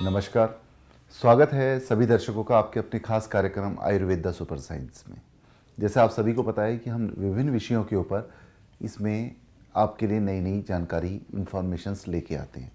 नमस्कार। स्वागत है सभी दर्शकों का आपके अपने खास कार्यक्रम आयुर्वेदा सुपर साइंस में। जैसे आप सभी को पता है कि हम विभिन्न विषयों के ऊपर इसमें आपके लिए नई नई जानकारी इन्फॉर्मेशंस लेके आते हैं।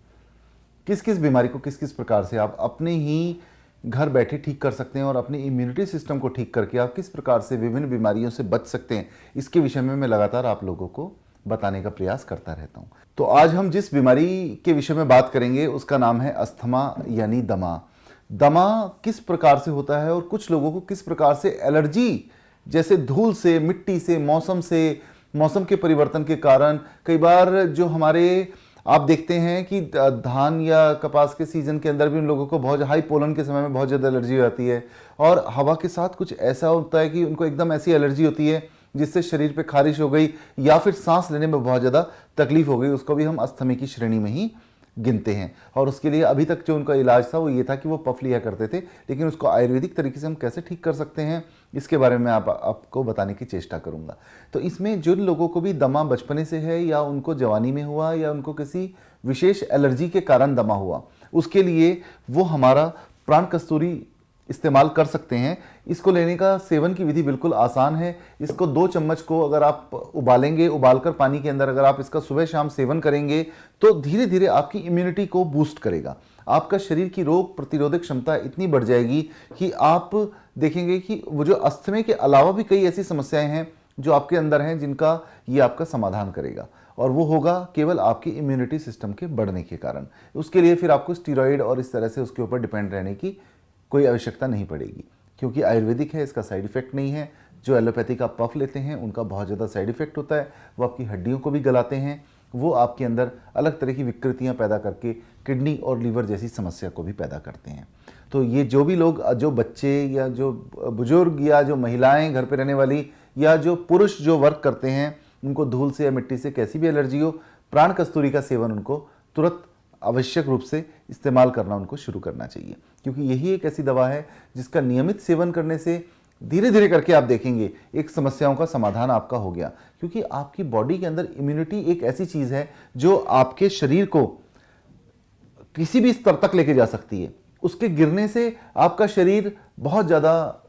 किस किस बीमारी को किस किस प्रकार से आप अपने ही घर बैठे ठीक कर सकते हैं और अपनी इम्यूनिटी सिस्टम को ठीक करके आप किस प्रकार से विभिन्न बीमारियों से बच सकते हैं, इसके विषय में मैं लगातार आप लोगों को बताने का प्रयास करता रहता हूं। तो आज हम जिस बीमारी के विषय में बात करेंगे उसका नाम है अस्थमा यानी दमा। दमा किस प्रकार से होता है और कुछ लोगों को किस प्रकार से एलर्जी, जैसे धूल से, मिट्टी से, मौसम के परिवर्तन के कारण कई बार जो हमारे आप देखते हैं कि धान या कपास के सीजन के अंदर भी उन लोगों को बहुत हाई पोलन के समय में बहुत ज़्यादा एलर्जी हो जाती है और हवा के साथ कुछ ऐसा होता है कि उनको एकदम ऐसी एलर्जी होती है जिससे शरीर पे खारिश हो गई या फिर सांस लेने में बहुत ज़्यादा तकलीफ हो गई। उसको भी हम अस्थमे की श्रेणी में ही गिनते हैं। और उसके लिए अभी तक जो उनका इलाज था वो ये था कि वो पफ लिया करते थे, लेकिन उसको आयुर्वेदिक तरीके से हम कैसे ठीक कर सकते हैं इसके बारे में आपको बताने की चेष्टा करूंगा। तो इसमें जिन लोगों को भी दमा बचपने से है या उनको जवानी में हुआ या उनको किसी विशेष एलर्जी के कारण दमा हुआ, उसके लिए वो हमारा प्राण कस्तूरी इस्तेमाल कर सकते हैं। इसको लेने का सेवन की विधि बिल्कुल आसान है। इसको 2 चम्मच को अगर आप उबालेंगे, उबालकर पानी के अंदर अगर आप इसका सुबह शाम सेवन करेंगे तो धीरे धीरे आपकी इम्यूनिटी को बूस्ट करेगा। आपका शरीर की रोग प्रतिरोधक क्षमता इतनी बढ़ जाएगी कि आप देखेंगे कि वो जो अस्थमे के अलावा भी कई ऐसी समस्याएं हैं जो आपके अंदर हैं जिनका ये आपका समाधान करेगा, और वो होगा केवल आपकी इम्यूनिटी सिस्टम के बढ़ने के कारण। उसके लिए फिर आपको स्टीरॉयड और इस तरह से उसके ऊपर डिपेंड रहने की कोई आवश्यकता नहीं पड़ेगी, क्योंकि आयुर्वेदिक है, इसका साइड इफेक्ट नहीं है। जो एलोपैथी का पफ लेते हैं उनका बहुत ज़्यादा साइड इफेक्ट होता है, वो आपकी हड्डियों को भी गलाते हैं, वो आपके अंदर अलग तरह की विकृतियां पैदा करके किडनी और लीवर जैसी समस्या को भी पैदा करते हैं। तो ये जो भी लोग, जो बच्चे या जो बुजुर्ग या जो महिलाएं घर पर रहने वाली या जो पुरुष जो वर्क करते हैं, उनको धूल से या मिट्टी से कैसी भी एलर्जी हो, प्राण कस्तूरी का सेवन उनको तुरंत आवश्यक रूप से इस्तेमाल करना उनको शुरू करना चाहिए, क्योंकि यही एक ऐसी दवा है जिसका नियमित सेवन करने से धीरे धीरे करके आप देखेंगे एक समस्याओं का समाधान आपका हो गया। क्योंकि आपकी बॉडी के अंदर इम्यूनिटी एक ऐसी चीज़ है जो आपके शरीर को किसी भी स्तर तक लेके जा सकती है। उसके गिरने से आपका शरीर बहुत ज़्यादा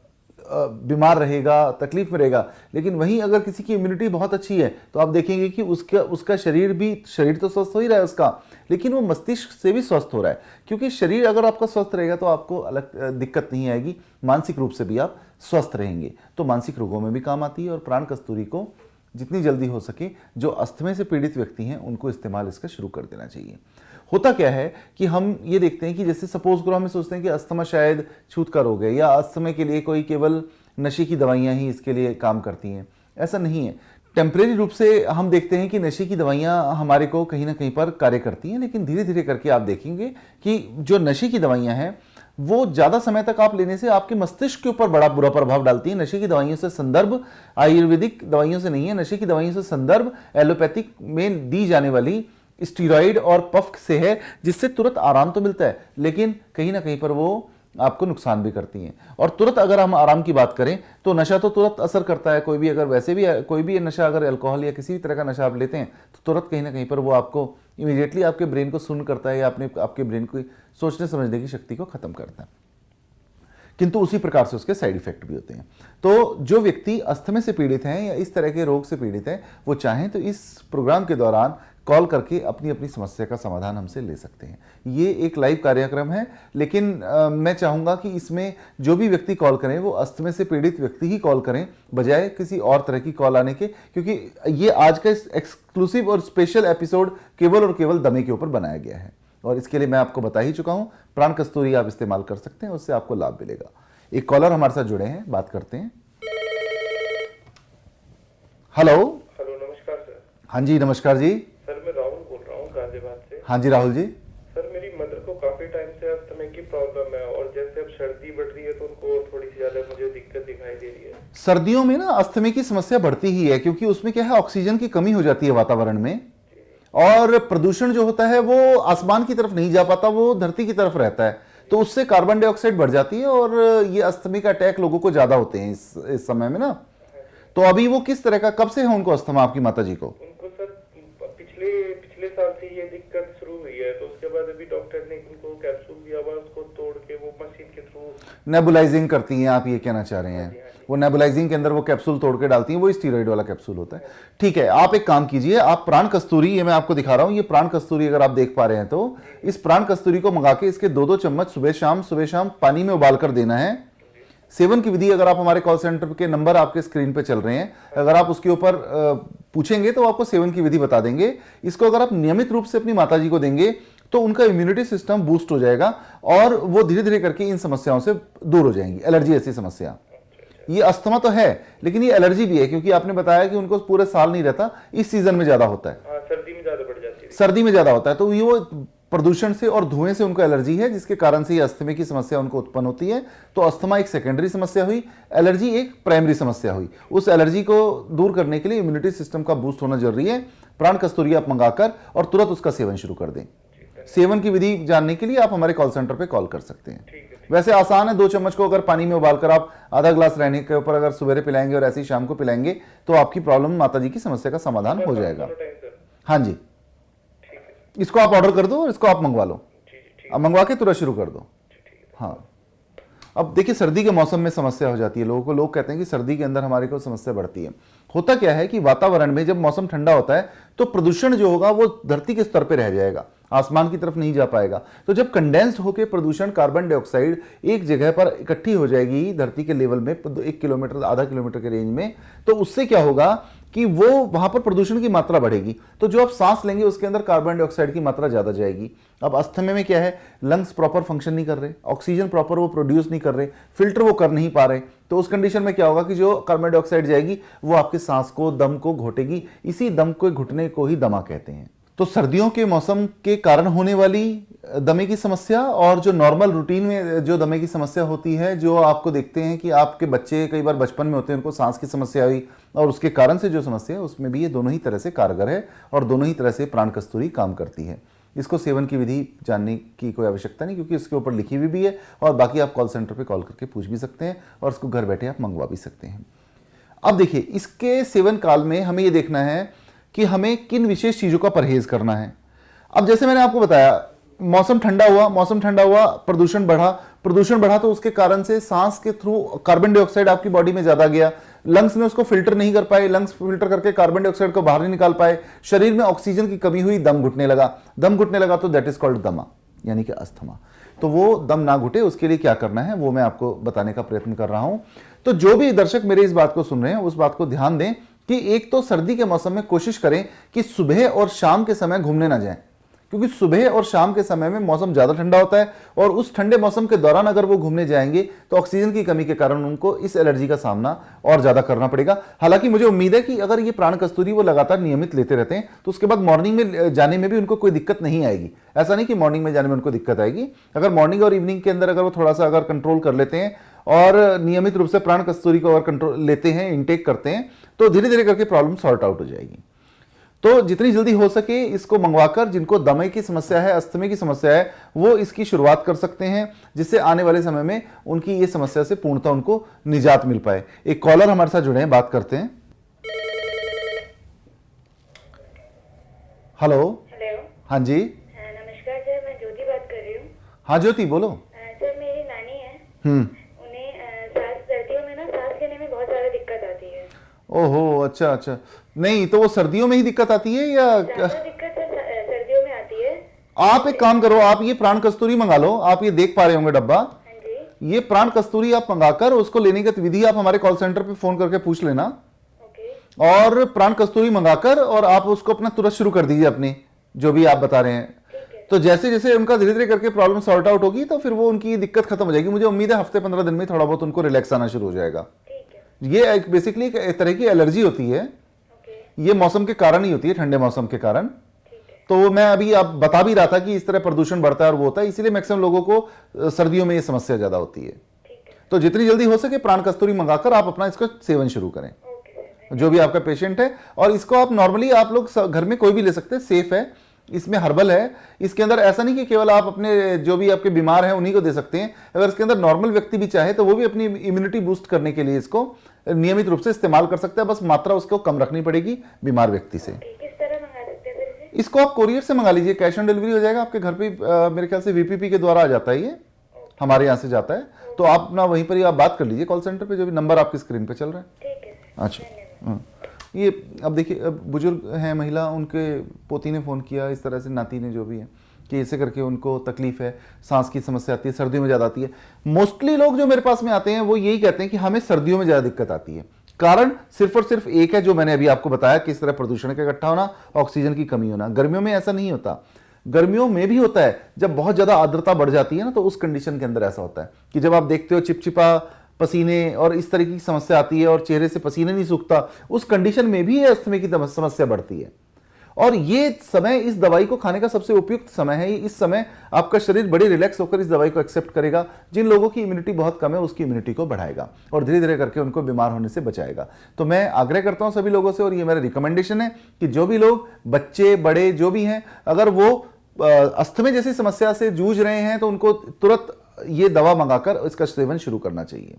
बीमार रहेगा, तकलीफ में रहेगा, लेकिन वहीं अगर किसी की इम्यूनिटी बहुत अच्छी है तो आप देखेंगे कि उसका शरीर तो स्वस्थ हो ही रहा है उसका, लेकिन वो मस्तिष्क से भी स्वस्थ हो रहा है। क्योंकि शरीर अगर आपका स्वस्थ रहेगा तो आपको अलग दिक्कत नहीं आएगी, मानसिक रूप से भी आप स्वस्थ रहेंगे। तो मानसिक रोगों में भी काम आती है। और प्राण कस्तूरी को जितनी जल्दी हो सके जो अस्थमे से पीड़ित व्यक्ति हैं उनको इस्तेमाल इसका शुरू कर देना चाहिए। होता क्या है कि हम ये देखते हैं कि जैसे सपोज करो हम सोचते हैं कि अस्थमा शायद छूत का रोग है या अस्थमे के लिए कोई केवल नशे की दवाइयां ही इसके लिए काम करती हैं। ऐसा नहीं है। टेम्परेरी रूप से हम देखते हैं कि नशे की दवाइयां हमारे को कहीं ना कहीं पर कार्य करती हैं, लेकिन धीरे धीरे करके आप देखेंगे कि जो नशे की दवाइयां हैं वो ज़्यादा समय तक आप लेने से आपके मस्तिष्क के ऊपर बड़ा बुरा प्रभाव डालती है। नशे की दवाइयों से संदर्भ आयुर्वेदिक दवाइयों से नहीं है, नशे की दवाइयों से संदर्भ एलोपैथिक में दी जाने वाली स्टीरॉयड और पफ से है, जिससे तुरंत आराम तो मिलता है लेकिन कहीं ना कहीं पर वो आपको नुकसान भी करती हैं। और तुरंत अगर हम आराम की बात करें तो नशा तो तुरंत असर करता है। कोई भी अगर वैसे भी कोई भी नशा, अगर अल्कोहल या किसी भी तरह का नशा आप लेते हैं तो तुरंत कहीं ना कहीं पर वो आपको इमीडिएटली आपके ब्रेन को सुन्न करता है या आपके ब्रेन को सोचने समझने की शक्ति को खत्म करता है, किंतु उसी प्रकार से उसके साइड इफेक्ट भी होते हैं। तो जो व्यक्ति अस्थमे से पीड़ित हैं या इस तरह के रोग से पीड़ित हैं, वो चाहें तो इस प्रोग्राम के दौरान कॉल करके अपनी अपनी समस्या का समाधान हमसे ले सकते हैं। ये एक लाइव कार्यक्रम है, लेकिन मैं चाहूँगा कि इसमें जो भी व्यक्ति कॉल करें वो अस्थमे से पीड़ित व्यक्ति ही कॉल करें, बजाय किसी और तरह की कॉल आने के, क्योंकि ये आज का एक्सक्लूसिव और स्पेशल एपिसोड केवल और केवल दमे के ऊपर बनाया गया है। और इसके लिए मैं आपको बता ही चुका हूँ, प्राण कस्तूरी आप इस्तेमाल कर सकते हैं, उससे आपको लाभ मिलेगा। एक कॉलर हमारे साथ जुड़े हैं, बात करते हैं। हेलो। नमस्कार सर। हाँ जी, नमस्कार जी। सर मैं राहुल बोल रहा हूँ गाजियाबाद से। हाँ जी राहुल जी। सर मेरी मदर को काफी टाइम से अस्थमे की प्रॉब्लम है और जैसे अब सर्दी बढ़ रही है तो उनको थोड़ी सी ज्यादा मुझे दिक्कत दिखाई दे रही है। सर्दियों में ना अस्थमे की समस्या बढ़ती ही है, क्योंकि उसमें क्या है, ऑक्सीजन की कमी हो जाती है वातावरण में, और प्रदूषण जो होता है वो आसमान की तरफ नहीं जा पाता, वो धरती की तरफ रहता है, तो उससे कार्बन डाइऑक्साइड बढ़ जाती है और ये अस्थमे का अटैक लोगों को ज्यादा होते हैं इस समय में ना। तो अभी वो किस तरह का, कब से है उनको अस्थमा आपकी माता जी को? उनको सर पिछले पिछले साल से ये दिक्कत शुरू हुई है, तो उसके बाद अभी डॉक्टर ने उनको कैप्सूल दिया हुआ, उसको तोड़ के वो मशीन के थ्रू। नेबुलाइजिंग करती हैं आप, ये कहना चाह रहे हैं? वो नेबुलाइजिंग के अंदर वो कैप्सूल तोड़ के डालती हैं, वो स्टीरॉइड वाला कैप्सूल होता है। ठीक है, आप एक काम कीजिए, आप प्राण कस्तूरी, ये मैं आपको दिखा रहा हूँ, ये प्राण कस्तूरी अगर आप देख पा रहे हैं तो इस प्राण कस्तूरी को मंगा के इसके 2-2 चम्मच सुबह शाम पानी में उबाल कर देना है। सेवन की विधि अगर आप हमारे कॉल सेंटर के नंबर आपके स्क्रीन पे चल रहे हैं, अगर आप उसके ऊपर पूछेंगे तो आपको सेवन की विधि बता देंगे। इसको अगर आप नियमित रूप से अपनी माताजी को देंगे तो उनका इम्यूनिटी सिस्टम बूस्ट हो जाएगा और वो धीरे धीरे करके इन समस्याओं से दूर हो जाएंगी। एलर्जी ऐसी समस्या, ये अस्थमा तो है लेकिन ये एलर्जी भी है, क्योंकि आपने बताया कि उनको पूरे साल नहीं रहता, इस सीजन में ज्यादा होता है। सर्दी में ज्यादा बढ़ जाती है। सर्दी में ज्यादा होता है, तो ये वो प्रदूषण से और धुएं से उनको एलर्जी है, जिसके कारण से ये अस्थमा की समस्या उनको उत्पन्न होती है। तो अस्थमा एक सेकेंडरी समस्या हुई, एलर्जी एक प्राइमरी समस्या हुई। उस एलर्जी को दूर करने के लिए इम्यूनिटी सिस्टम का बूस्ट होना जरूरी है। प्राण कस्तूरी आप मंगाकर और तुरंत उसका सेवन शुरू कर दें। सेवन की विधि जानने के लिए आप हमारे कॉल सेंटर पे कॉल कर सकते हैं। वैसे आसान है, 2 चम्मच को अगर पानी में उबालकर आप आधा ग्लास रहने के ऊपर अगर सवेरे पिलाएंगे और ऐसे ही शाम को पिलाएंगे तो आपकी प्रॉब्लम, माताजी की समस्या का समाधान हो जाएगा। हाँ जी, इसको आप ऑर्डर कर दो और इसको आप मंगवा लो, अब मंगवा के तुरंत शुरू कर दो। हाँ, अब देखिए सर्दी के मौसम में समस्या हो जाती है लोगों को। लोग कहते हैं कि सर्दी के अंदर हमारे को समस्या बढ़ती है। होता क्या है कि वातावरण में जब मौसम ठंडा होता है तो प्रदूषण जो होगा वो धरती के स्तर पे रह जाएगा, आसमान की तरफ नहीं जा पाएगा। तो जब कंडेंस्ड होकर प्रदूषण, कार्बन डाइऑक्साइड एक जगह पर इकट्ठी हो जाएगी धरती के लेवल में 1 किलोमीटर, आधा किलोमीटर के रेंज में, तो उससे क्या होगा कि वो वहां पर प्रदूषण की मात्रा बढ़ेगी। तो जो आप सांस लेंगे उसके अंदर कार्बन डाइऑक्साइड की मात्रा ज्यादा जाएगी। अब अस्थमा में क्या है, लंग्स प्रॉपर फंक्शन नहीं कर रहे, ऑक्सीजन प्रॉपर वो प्रोड्यूस नहीं कर रहे, फिल्टर वो कर नहीं पा रहे। तो उस कंडीशन में क्या होगा कि जो कार्बन डाइऑक्साइड जाएगी वो आपके सांस को, दम को घोटेगी। इसी दम को घुटने को ही दमा कहते हैं। तो सर्दियों के मौसम के कारण होने वाली दमे की समस्या और जो नॉर्मल रूटीन में जो दमे की समस्या होती है, जो आपको देखते हैं कि आपके बच्चे कई बार बचपन में होते हैं, उनको सांस की समस्या हुई और उसके कारण से जो समस्या है, उसमें भी ये दोनों ही तरह से कारगर है और दोनों ही तरह से प्राण कस्तूरी काम करती है। इसको सेवन की विधि जानने की कोई आवश्यकता नहीं, क्योंकि इसके ऊपर लिखी हुई भी है और बाकी आप कॉल सेंटर पर कॉल करके पूछ भी सकते हैं और उसको घर बैठे आप मंगवा भी सकते हैं। अब देखिए, इसके सेवन काल में हमें ये देखना है कि हमें किन विशेष चीज़ों का परहेज करना है। अब जैसे मैंने आपको बताया, मौसम ठंडा हुआ, प्रदूषण बढ़ा तो उसके कारण से सांस के थ्रू कार्बन डाइऑक्साइड आपकी बॉडी में ज्यादा गया, लंग्स में उसको फिल्टर नहीं कर पाए, लंग्स फिल्टर करके कार्बन डाइऑक्साइड को बाहर नहीं निकाल पाए, शरीर में ऑक्सीजन की कमी हुई, दम घुटने लगा तो दैट इज कॉल्ड दमा, यानी कि अस्थमा। तो वो दम ना घुटे, उसके लिए क्या करना है वो मैं आपको बताने का प्रयत्न कर रहा हूं। तो जो भी दर्शक मेरे इस बात को सुन रहे हैं उस बात को ध्यान दें कि एक तो सर्दी के मौसम में कोशिश करें कि सुबह और शाम के समय घूमने ना जाएं, क्योंकि सुबह और शाम के समय में मौसम ज्यादा ठंडा होता है और उस ठंडे मौसम के दौरान अगर वो घूमने जाएंगे तो ऑक्सीजन की कमी के कारण उनको इस एलर्जी का सामना और ज्यादा करना पड़ेगा। हालांकि मुझे उम्मीद है कि अगर ये प्राण कस्तूरी वो लगातार नियमित लेते रहते हैं तो उसके बाद मॉर्निंग में जाने में भी उनको कोई दिक्कत नहीं आएगी। ऐसा नहीं कि मॉर्निंग में जाने में उनको दिक्कत आएगी। अगर मॉर्निंग और इवनिंग के अंदर अगर वो थोड़ा सा अगर कंट्रोल कर लेते हैं और नियमित रूप से प्राण कस्तूरी को अगर कंट्रोल लेते हैं, इंटेक करते हैं, तो धीरे धीरे करके प्रॉब्लम सॉर्ट आउट हो जाएगी। तो जितनी जल्दी हो सके इसको मंगवाकर जिनको दमे की समस्या है, अस्थमा की समस्या है, वो इसकी शुरुआत कर सकते हैं, जिससे आने वाले समय में उनकी ये समस्या से पूर्णतः उनको निजात मिल पाए। एक कॉलर हमारे साथ जुड़े हैं, बात करते हैं। हेलो। हेलो। हाँ जी। नमस्कार सर, मैं ज्योति बात कर रही हूँ। हाँ ज्योति बोलो। सर मेरी नानी है, उन्हें सर्दियों में ना सांस लेने में बहुत ज्यादा दिक्कत आती है। ओहो, अच्छा अच्छा। नहीं तो वो सर्दियों में ही दिक्कत आती है या दिक्कत सर्दियों में आती है? आप एक काम करो, आप ये प्राण कस्तूरी मंगा लो। आप ये देख पा रहे होंगे डब्बा। हाँ जी। ये प्राण कस्तूरी आप मंगाकर उसको लेने की विधि आप हमारे कॉल सेंटर पे फोन करके पूछ लेना। ओके। और प्राण कस्तूरी मंगाकर और आप उसको अपना तुरंत शुरू कर दीजिए अपनी जो भी आप बता रहे हैं। तो जैसे जैसे उनका धीरे धीरे करके प्रॉब्लम सॉर्ट आउट होगी तो फिर वो उनकी दिक्कत खत्म हो जाएगी। मुझे उम्मीद है हफ्ते 15 दिन में थोड़ा बहुत उनको रिलैक्स आना शुरू हो जाएगा। ये एक बेसिकली एक तरह की एलर्जी होती है। ये मौसम के कारण ही होती है, ठंडे मौसम के कारण। तो मैं अभी आप बता भी रहा था कि इस तरह प्रदूषण बढ़ता है और वो होता है, इसीलिए मैक्सिमम लोगों को सर्दियों में ये समस्या ज्यादा होती है। तो जितनी जल्दी हो सके प्राण कस्तूरी मंगाकर आप अपना इसका सेवन शुरू करें, जो भी आपका पेशेंट है। और इसको आप नॉर्मली आप लोग घर में कोई भी ले सकते हैं, सेफ है, इसमें हर्बल है। इसके अंदर ऐसा नहीं कि केवल आप अपने जो भी आपके बीमार हैं उन्हीं को दे सकते हैं। अगर इसके अंदर नॉर्मल व्यक्ति भी चाहे तो वो भी अपनी इम्यूनिटी बूस्ट करने के लिए इसको नियमित रूप से इस्तेमाल कर सकता है। बस मात्रा उसको कम रखनी पड़ेगी बीमार व्यक्ति से। किस तरह मंगा सकते हैं सर इसे? इसको आप कोरियर से मंगा लीजिए, कैश ऑन डिलीवरी हो जाएगा आपके घर पे। मेरे ख्याल से वीपीपी के द्वारा आ जाता है, ये हमारे यहाँ से जाता है। तो आप ना वहीं पर ही आप बात कर लीजिए कॉल सेंटर पे, जो भी नंबर आपकी स्क्रीन पे चल रहा है। ठीक है। अच्छा ये अब देखिए, अब बुजुर्ग हैं महिला, उनके पोती ने फ़ोन किया, इस तरह से नाती ने, जो भी है, कि ऐसे करके उनको तकलीफ है, सांस की समस्या आती है, सर्दियों में ज़्यादा आती है। मोस्टली लोग जो मेरे पास में आते हैं वो यही कहते हैं कि हमें सर्दियों में ज़्यादा दिक्कत आती है। कारण सिर्फ और सिर्फ एक है, जो मैंने अभी आपको बताया, किस तरह प्रदूषण का इकट्ठा होना, ऑक्सीजन की कमी होना। गर्मियों में ऐसा नहीं होता, गर्मियों में भी होता है, जब बहुत ज़्यादा आर्द्रता बढ़ जाती है ना, तो उस कंडीशन के अंदर ऐसा होता है कि जब आप देखते हो चिपचिपा पसीने और इस तरह की समस्या आती है और चेहरे से पसीने नहीं सूखता, उस कंडीशन में भी अस्थमा की समस्या बढ़ती है। और ये समय इस दवाई को खाने का सबसे उपयुक्त समय है। इस समय आपका शरीर बड़ी रिलैक्स होकर इस दवाई को एक्सेप्ट करेगा। जिन लोगों की इम्यूनिटी बहुत कम है, उसकी इम्यूनिटी को बढ़ाएगा और धीरे धीरे करके उनको बीमार होने से बचाएगा। तो मैं आग्रह करता हूं सभी लोगों से, और ये मेरा रिकमेंडेशन है कि जो भी लोग, बच्चे बड़े जो भी हैं, अगर वो अस्थमा जैसी समस्या से जूझ रहे हैं, तो उनको तुरंत ये दवा मंगाकर इसका सेवन शुरू करना चाहिए।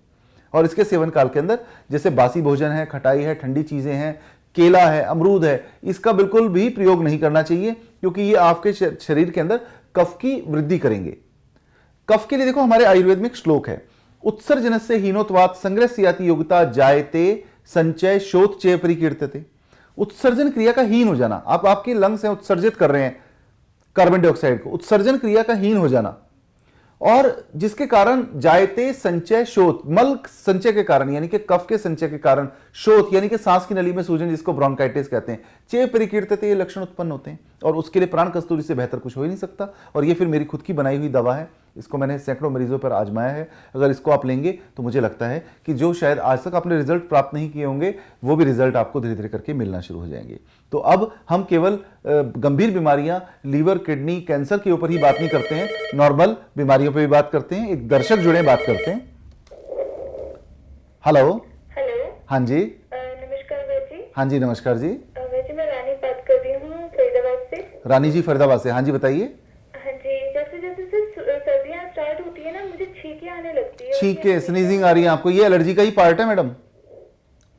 और इसके सेवन काल के अंदर जैसे बासी भोजन है, खटाई है, ठंडी चीजें हैं, केला है, अमरूद है, इसका बिल्कुल भी प्रयोग नहीं करना चाहिए, क्योंकि ये आपके शरीर के अंदर कफ की वृद्धि करेंगे। कफ के लिए देखो हमारे आयुर्वेद में एक श्लोक है, उत्सर्जनस्य हीनोत्वात् संग्रहस्याति योगिता जायते संचय शोथ चय परिकीर्तते। उत्सर्जन क्रिया का हीन हो जाना, आप आपके लंग्स हैं उत्सर्जित कर रहे हैं कार्बन डाइऑक्साइड को, उत्सर्जन क्रिया का हीन हो जाना, और जिसके कारण जायते संचय शोथ, मल संचय के कारण यानी कि कफ के संचय के कारण, शोथ यानी कि सांस की नली में सूजन, जिसको ब्रोंकाइटिस कहते हैं, चेय परिकीर्तते, ये लक्षण उत्पन्न होते हैं। और उसके लिए प्राण कस्तूरी से बेहतर कुछ हो ही नहीं सकता। और ये फिर मेरी खुद की बनाई हुई दवा है, इसको मैंने सैकड़ों मरीजों पर आजमाया है। अगर इसको आप लेंगे तो मुझे लगता है कि जो शायद आज तक आपने रिजल्ट प्राप्त नहीं किए होंगे, वो भी रिजल्ट आपको धीरे धीरे करके मिलना शुरू हो जाएंगे। तो अब हम केवल गंभीर बीमारियां, लीवर, किडनी, कैंसर के ऊपर ही बात नहीं करते हैं, नॉर्मल बीमारियों पर भी बात करते हैं। एक दर्शक जुड़े, बात करते हैं। हेलो। हेलो। हाँ जी। नमस्कार वैद जी। हाँ जी, नमस्कार जी। वैद जी, मैं रानी बात कर रही हूँ फरीदाबाद से। रानी जी फरीदाबाद से, हाँ जी बताइए। हाँ जी, जैसे जैसे सर्दियाँ स्टार्ट होती है ना, मुझे छींकें आने लगती है। छींकें, स्नीजिंग आ रही है आपको, ये एलर्जी का ही पार्ट है मैडम।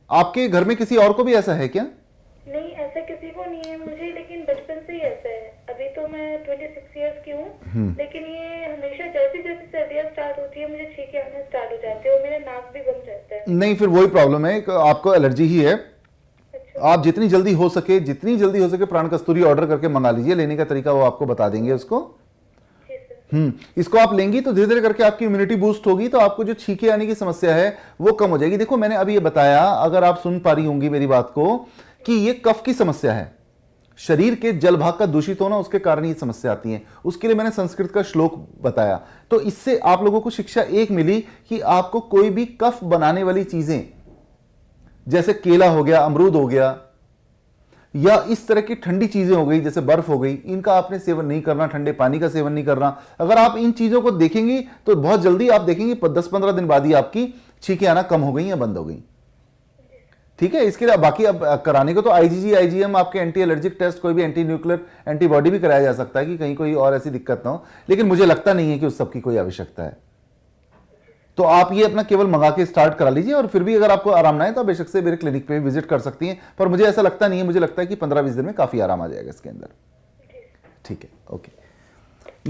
आपके घर में किसी और को भी ऐसा है क्या? नहीं, ऐसा किसी को नहीं है मुझे, लेकिन बचपन से ही ऐसा है। अभी तो मैं 26 इयर्स की हूँ, लेकिन ये हमेशा जैसे जैसे सर्दियाँ स्टार्ट होती है, मुझे छींकें आने स्टार्ट हो जाती है और मेरा नाक भी बम जाता है। नहीं, फिर वही प्रॉब्लम है कि आपको एलर्जी ही है। आप जितनी जल्दी हो सके प्राण कस्तूरी ऑर्डर करके मंगा लीजिए। लेने का तरीका वो आपको बता देंगे उसको। इसको आप लेंगी तो धीरे धीरे करके आपकी इम्यूनिटी बूस्ट होगी, तो आपको जो छींके आने की समस्या है वो कम हो जाएगी। देखो मैंने अभी ये बताया, अगर आप सुन पा रही होंगी मेरी बात को, कि ये कफ की समस्या है, शरीर के जल भाग का दूषित होना, उसके कारण ये समस्या आती है। उसके लिए मैंने संस्कृत का श्लोक बताया। तो इससे आप लोगों को शिक्षा एक मिली कि आपको कोई भी कफ बनाने वाली चीजें, जैसे केला हो गया, अमरूद हो गया, या इस तरह की ठंडी चीजें हो गई जैसे बर्फ हो गई, इनका आपने सेवन नहीं करना, ठंडे पानी का सेवन नहीं करना। अगर आप इन चीजों को देखेंगी तो बहुत जल्दी आप देखेंगी 10-15 दिन बाद ही आपकी छींकें आना कम हो गई या बंद हो गई। ठीक है, इसके लिए बाकी अब कराने को तो आईजीजी, आईजीएम, आपके एंटी एलर्जिक टेस्ट, कोई भी एंटी न्यूक्लियर एंटीबॉडी भी कराया जा सकता है कि कहीं कोई और ऐसी दिक्कत ना हो, लेकिन मुझे लगता नहीं है कि उस सब की कोई आवश्यकता है। तो आप ये अपना केवल मंगा के स्टार्ट करा लीजिए, और फिर भी अगर आपको आराम ना है तो बेशक से मेरे क्लिनिक पे विजिट कर सकती हैं। पर मुझे ऐसा लगता नहीं है, मुझे लगता है कि 15-20 दिन में काफी आराम आ जाएगा इसके अंदर। ठीक है, ओके।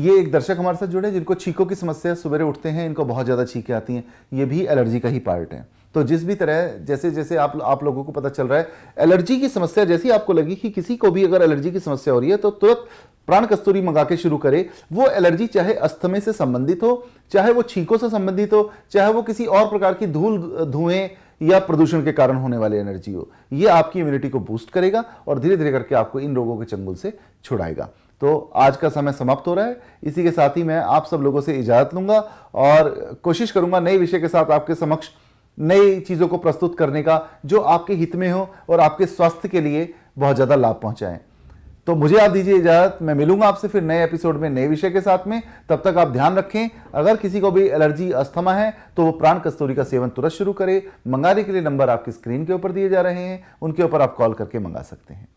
ये एक दर्शक हमारे साथ जुड़े जिनको छींकों की समस्या, सवेरे उठते हैं इनको बहुत ज्यादा छींकें आती हैं, ये भी एलर्जी का ही पार्ट है। तो जिस भी तरह जैसे जैसे आप लोगों को पता चल रहा है एलर्जी की समस्या, जैसी आपको लगी कि किसी को भी अगर एलर्जी की समस्या हो रही है, तो तुरंत प्राण कस्तूरी मंगा के शुरू करे। वो एलर्जी चाहे अस्थमा से संबंधित हो, चाहे वो छींकों से संबंधित हो, चाहे वो किसी और प्रकार की धुएं या प्रदूषण के कारण होने वाली एनर्जी हो, ये आपकी इम्यूनिटी को बूस्ट करेगा और धीरे धीरे करके आपको इन रोगों के चंगुल से छुड़ाएगा। तो आज का समय समाप्त हो रहा है। इसी के साथ ही मैं आप सब लोगों से इजाजत लूंगा और कोशिश करूंगा नए विषय के साथ आपके समक्ष नई चीजों को प्रस्तुत करने का, जो आपके हित में हो और आपके स्वास्थ्य के लिए बहुत ज्यादा लाभ पहुंचाएं। तो मुझे आप दीजिए इजाजत, मैं मिलूंगा आपसे फिर नए एपिसोड में नए विषय के साथ में। तब तक आप ध्यान रखें, अगर किसी को भी एलर्जी, अस्थमा है तो वो प्राण कस्तूरी का सेवन तुरंत शुरू करे। मंगाने के लिए नंबर आपकी स्क्रीन के ऊपर दिए जा रहे हैं, उनके ऊपर आप कॉल करके मंगा सकते हैं।